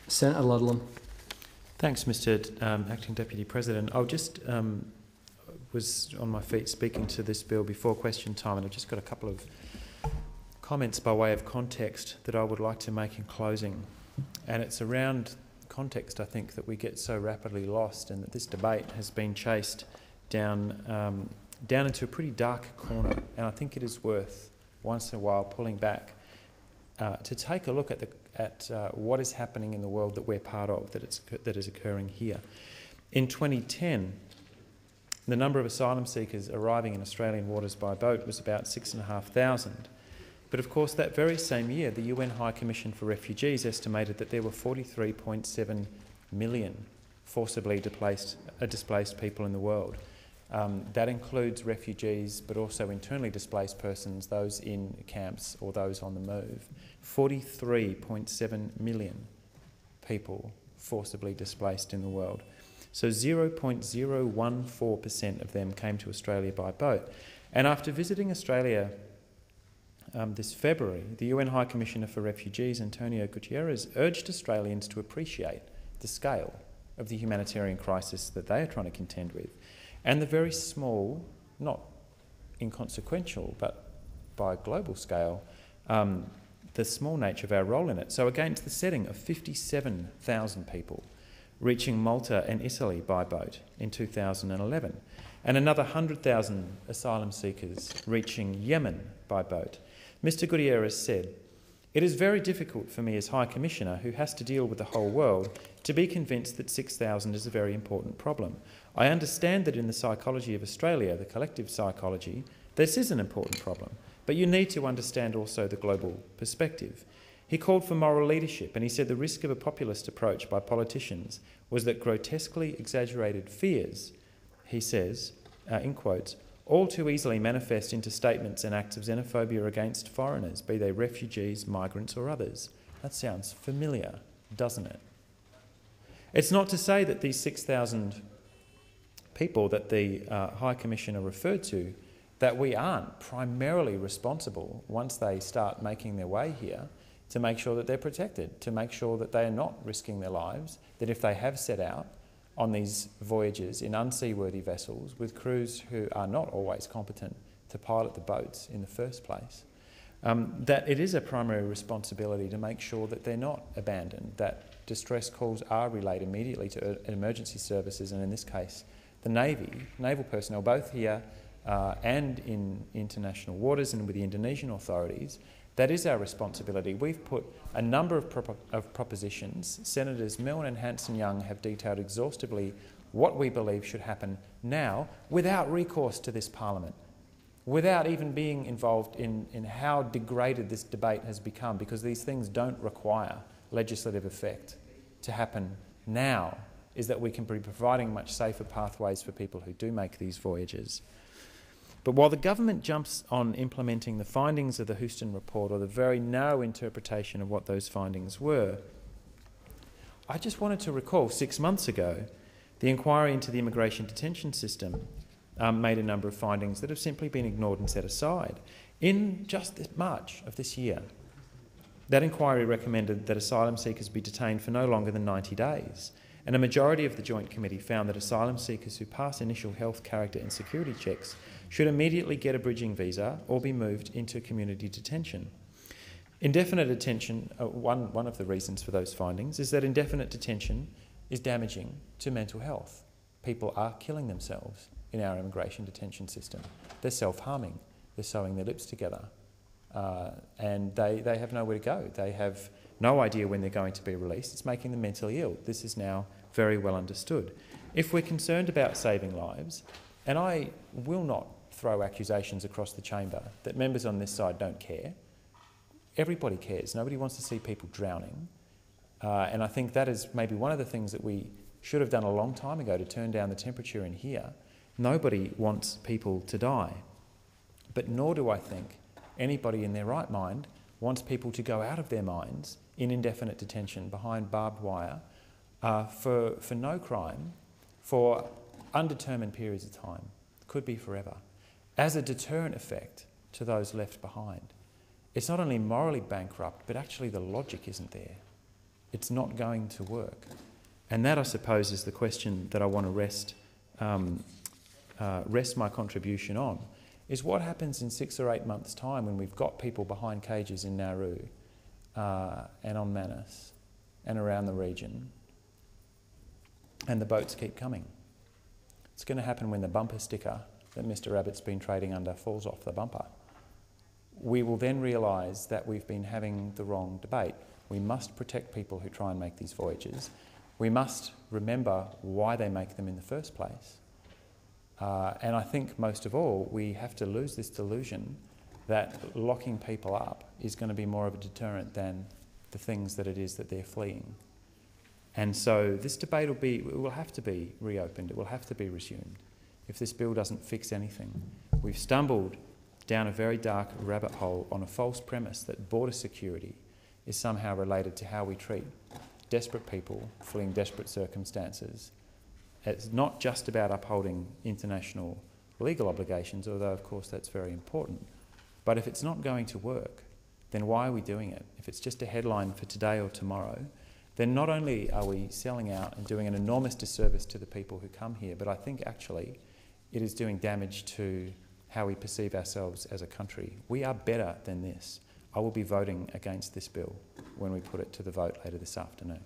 Senator Ludlam. Thanks, Mr Acting Deputy President. I just was on my feet speaking to this bill before question time, and I've just got a couple of comments by way of context that I would like to make in closing. And it's around context, I think, that we get so rapidly lost, and that this debate has been chased down into a pretty dark corner. And I think it is worth, once in a while, pulling back to take a look at what is happening in the world that we're part of, that is occurring here. In 2010, the number of asylum seekers arriving in Australian waters by boat was about 6,500. But of course, that very same year, the UN High Commission for Refugees estimated that there were 43.7 million forcibly displaced people in the world. That includes refugees, but also internally displaced persons, those in camps or those on the move. 43.7 million people forcibly displaced in the world. So 0.014% of them came to Australia by boat. And after visiting Australia this February, the UN High Commissioner for Refugees, Antonio Guterres, urged Australians to appreciate the scale of the humanitarian crisis that they are trying to contend with, and the very small, not inconsequential, but by a global scale, the small nature of our role in it. So against the setting of 57,000 people reaching Malta and Italy by boat in 2011, and another 100,000 asylum seekers reaching Yemen by boat, Mr Gutierrez said, "It is very difficult for me as High Commissioner, who has to deal with the whole world, to be convinced that 6,000 is a very important problem. I understand that in the psychology of Australia, the collective psychology, this is an important problem, but you need to understand also the global perspective." He called for moral leadership, and he said the risk of a populist approach by politicians was that grotesquely exaggerated fears, he says, in quotes, all too easily manifest into statements and acts of xenophobia against foreigners, be they refugees, migrants or others. That sounds familiar, doesn't it? It's not to say that these 6,000 people that the High Commissioner referred to, that we aren't primarily responsible once they start making their way here to make sure that they're protected, to make sure that they are not risking their lives, that if they have set out on these voyages in unseaworthy vessels with crews who are not always competent to pilot the boats in the first place, that it is a primary responsibility to make sure that they're not abandoned, that distress calls are relayed immediately to emergency services, and in this case, the Navy, naval personnel, both here and in international waters and with the Indonesian authorities. That is our responsibility. We've put a number of propositions. Senators Milne and Hanson-Young have detailed exhaustively what we believe should happen now without recourse to this Parliament, without even being involved in how degraded this debate has become, because these things don't require legislative effect to happen now, is that we can be providing much safer pathways for people who do make these voyages. But while the government jumps on implementing the findings of the Houston report, or the very narrow interpretation of what those findings were, I just wanted to recall 6 months ago, the inquiry into the immigration detention system made a number of findings that have simply been ignored and set aside. In just March of this year, that inquiry recommended that asylum seekers be detained for no longer than 90 days. And a majority of the Joint Committee found that asylum seekers who pass initial health, character and security checks should immediately get a bridging visa or be moved into community detention. Indefinite detention, one of the reasons for those findings is that indefinite detention is damaging to mental health. People are killing themselves in our immigration detention system. They're self-harming, they're sewing their lips together, and they have nowhere to go. They have no idea when they're going to be released. It's making them mentally ill. This is now very well understood. If we're concerned about saving lives, and I will not throw accusations across the chamber that members on this side don't care. Everybody cares. Nobody wants to see people drowning. And I think that is maybe one of the things that we should have done a long time ago to turn down the temperature in here. Nobody wants people to die. But nor do I think anybody in their right mind wants people to go out of their minds in indefinite detention behind barbed wire for no crime, for undetermined periods of time. Could be forever, as a deterrent effect to those left behind. It's not only morally bankrupt, but actually the logic isn't there. it's not going to work. And that, I suppose, is the question that I want to rest my contribution on, is what happens in 6 or 8 months' time when we've got people behind cages in Nauru and on Manus and around the region, and the boats keep coming. It's going to happen when the bumper sticker that Mr. Abbott's been trading under falls off the bumper. We will then realise that we've been having the wrong debate. We must protect people who try and make these voyages. We must remember why they make them in the first place. And I think most of all, we have to lose this delusion that locking people up is going to be more of a deterrent than the things that it is that they're fleeing. And so this debate will have to be reopened, it will have to be resumed if this bill doesn't fix anything. We've stumbled down a very dark rabbit hole on a false premise that border security is somehow related to how we treat desperate people fleeing desperate circumstances. It's not just about upholding international legal obligations, although of course that's very important. But if it's not going to work, then why are we doing it? If it's just a headline for today or tomorrow, then not only are we selling out and doing an enormous disservice to the people who come here, but I think actually it is doing damage to how we perceive ourselves as a country. We are better than this. I will be voting against this bill when we put it to the vote later this afternoon.